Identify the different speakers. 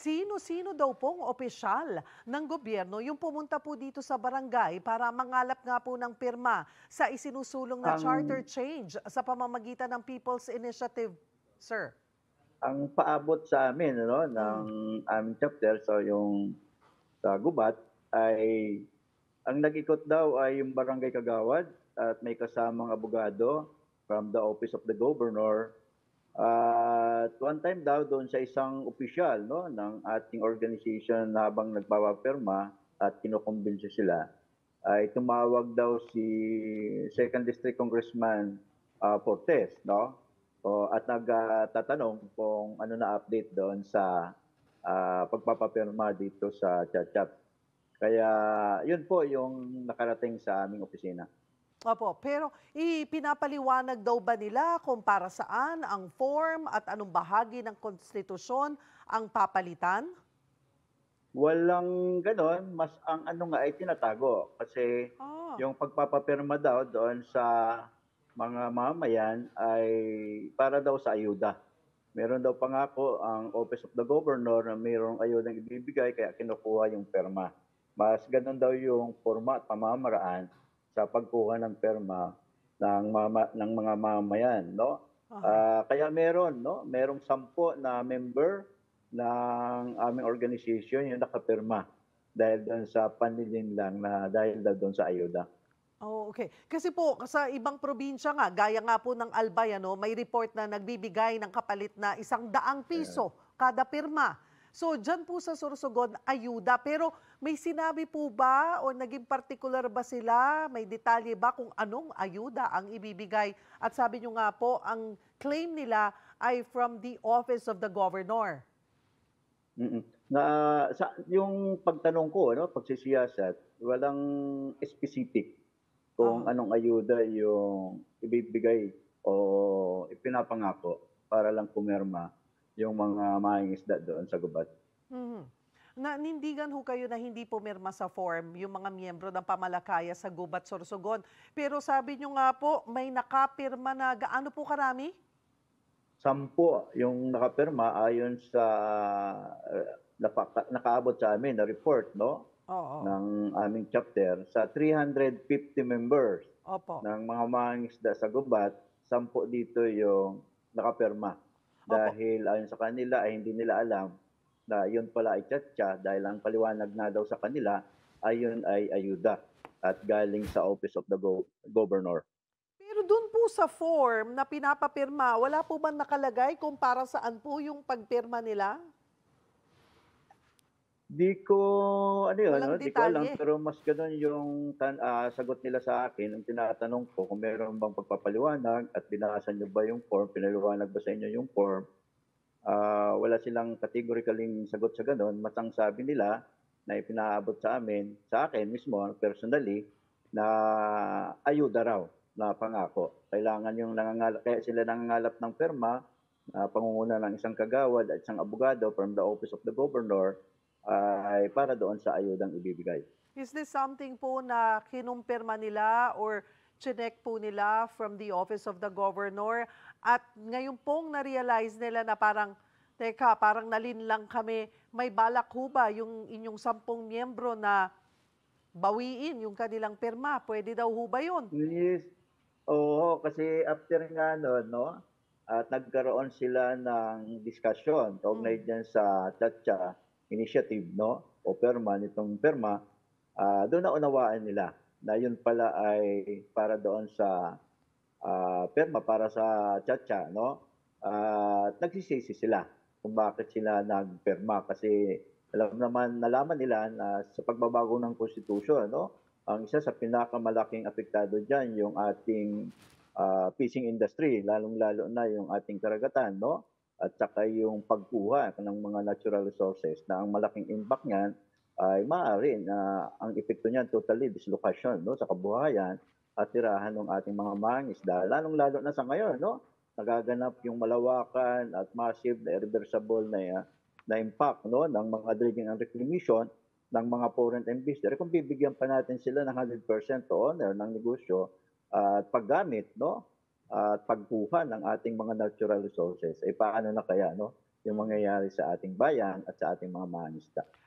Speaker 1: Sino-sino daw pong opisyal ng gobyerno yung pumunta po dito sa barangay para mangalap nga po ng pirma sa isinusulong na charter
Speaker 2: Ang
Speaker 1: change sa pamamagitan ng People's Initiative, sir?
Speaker 2: ang paabot sa amin ano, ng
Speaker 1: Mm.
Speaker 2: aming chapter, so yung sa Gubat ay ang nag-ikot daw ay yung barangay kagawad at may kasamang abogado from the Office of the Governor. At one time daw doon sa isang opisyal no, ng ating organization na habang nagpapapirma at kinukumbinsi sila, ay tumawag daw si Second District Congressman Fortes, no? At nagtatanong kung ano na update doon sa pagpapapirma dito sa Chat-Chat. Kaya yun po yung nakarating sa aming opisina.
Speaker 1: Opo, pero ipinapaliwanag daw ba nila kung para saan ang form at anong bahagi ng konstitusyon ang papalitan?
Speaker 2: Walang gano'n, mas ang ano nga ay tinatago kasi
Speaker 1: Ah,
Speaker 2: yung pagpapapirma daw doon sa mga mamamayan ay para daw sa ayuda. Meron daw pangako ang Office of the Governor na mayroong ayudang ibibigay kaya kinukuha yung perma. Mas gano'n daw yung forma at pamamaraan sa pagkuha ng perma ng mga mamamayan, no?
Speaker 1: aha.
Speaker 2: Kaya meron, no? Merong 10 na member ng aming organization yung nakapirma dahil doon sa panlilinlang na dahil daw doon sa ayuda.
Speaker 1: Oh, okay. Kasi po sa ibang probinsya nga, gaya nga po ng Albay ano, may report na nagbibigay ng kapalit na 100 piso kada pirma. So diyan po sa Sorsogon, ayuda. Pero may sinabi po ba o naging particular ba sila? May detalye ba kung anong ayuda ang ibibigay? At sabi niyo nga po, ang claim nila ay from the Office of the Governor.
Speaker 2: Mm. Na sa yung pagtanong ko ano, pagsisiyasat, walang specific kung
Speaker 1: Aha.
Speaker 2: anong ayuda yung ibibigay o ipinapangako para lang pumirma yung mga mangingisda doon sa gubat.
Speaker 1: Mhm. Nanindigan ho kayo na hindi pumirma sa form yung mga miyembro ng pamalakaya sa Gubat, Sorsogon. Pero sabi nyo nga po, may nakapirma na gaano po karami?
Speaker 2: 10 yung nakapirma ayon sa nakaabot sa amin na report, no,
Speaker 1: Oo.
Speaker 2: ng aming chapter sa 350 members
Speaker 1: Opo.
Speaker 2: ng mga mangingisda sa gubat, 10 dito yung nakapirma.
Speaker 1: Opo.
Speaker 2: Dahil ayon sa kanila ay hindi nila alam na yun pala ay tiyatsa dahil ang paliwanag na daw sa kanila ay yun ay ayuda at galing sa Office of the Governor.
Speaker 1: Pero dun po sa form na pinapapirma, wala po bang nakalagay kung para saan po yung pagpirma nila?
Speaker 2: 'Di ko ano yun,
Speaker 1: Walang
Speaker 2: 'di ko alam
Speaker 1: detalye.
Speaker 2: pero mas gano'n yung sagot nila sa akin nung tinatanong ko kung meron bang pagpapaliwanag at binasa niyo ba yung form, pinaliwanag ba sa inyo yung form. Wala silang categorically sagot sa gano'n, mas ang sabi nila na ipinaabot sa amin, sa akin mismo personally, na ayuda raw na pangako. Kailangan yung kaya sila nangangalap ng perma na pangunguna ng isang kagawad at isang abogado from the Office of the Governor ay para doon sa ayudang ibibigay.
Speaker 1: Is this something po na kinumpirma nila or chinek po nila from the Office of the Governor at ngayon pong na-realize nila na parang, teka, parang nalinlang kami, may balak ho ba yung inyong 10 miyembro na bawiin yung kanilang pirma? Pwede daw ho ba yun?
Speaker 2: Yes, oo, kasi after nga no'n 'no, at nagkaroon sila ng diskusyon kaugnay
Speaker 1: Mm.
Speaker 2: diyan sa Tatiana initiative 'no, o perma nitong perma, doon naunawaan nila na yun pala ay para doon sa, perma para sa Tatiana 'no, at nagsisisi sila kung bakit sila nagpirma kasi nalaman nila na sa pagbabago ng konstitusyon 'no, ang isa sa pinakamalaking apektado diyan yung ating, fishing industry, lalong-lalo na yung ating karagatan 'no, at saka yung pagkuha ng mga natural resources na ang malaking impact niyan ay maaari na ang epekto niyan totally dislokasyon 'no, sa kabuhayan at tirahan ng ating mga mangingisda, lalong-lalo na sa ngayon 'no, nagaganap yung malawakan at massive na irreversible na impact 'no, ng mga dredging and reclamation ng mga foreign investor, kung bibigyan pa natin sila ng 100% owner ng negosyo at paggamit 'no, at pagkuha ng ating mga natural resources, eh, paano na kaya 'no? yung mangyayari sa ating bayan at sa ating mga mangingisda.